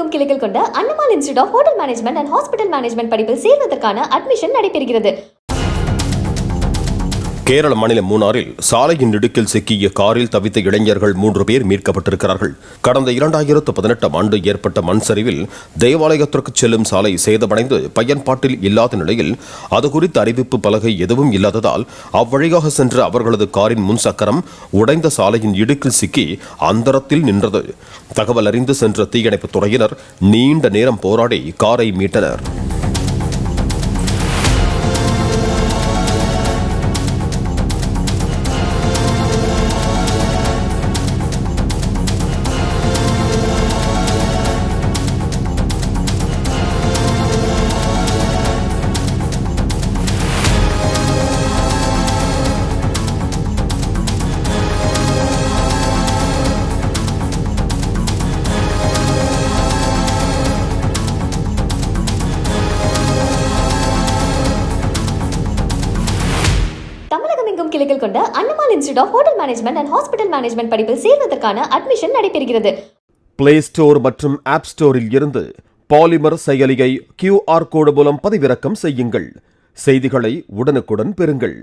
தமிழகமெங்கும் கிளைகள் கொண்ட Annamal institute of hotel management and hospital management படிப்பில் சேர்வதற்கான அட்மிஷன் நடைபெறுகிறது. கேரள மாநிலம் மூணாறில் சாலையின் இடுக்கில் சிக்கிய காரில் தவித்த இளைஞர்கள் 3 பேர் மீட்கப்பட்டிருக்கிறார்கள். கடந்த 2018 ஆண்டு ஏற்பட்ட மண் சரிவில் தேவாலயத்திற்கு செல்லும் சாலை சேதமடைந்து பயன்பாட்டில் இல்லாத நிலையில் அது குறித்த அறிவிப்பு பலகை எதுவும் இல்லாததால் அவ்வழியாக சென்ற அவர்களது காரின் முன் சக்கரம் உடைந்த சாலையின் இடுக்கில் சிக்கி அந்தரத்தில் நின்றது. தகவல் அறிந்து சென்ற தீயணைப்புத் துறையினர் நீண்ட நேரம் போராடி காரை மீட்டனர். தமிழகமெங்கும் கிளைகள் கொண்ட Annamal institute of hotel management and hospital management படிப்பில் சேர்வதற்கான அட்மிஷன் நடைபெறுகிறது. பிளே ஸ்டோர் மற்றும் ஆப் ஸ்டோரில் இருந்து பாலிமர் செயலியை QR கோடு மூலம் பதிவிறக்கம் செய்யுங்கள். செய்திகளை உடனுக்குடன் பெறுங்கள்.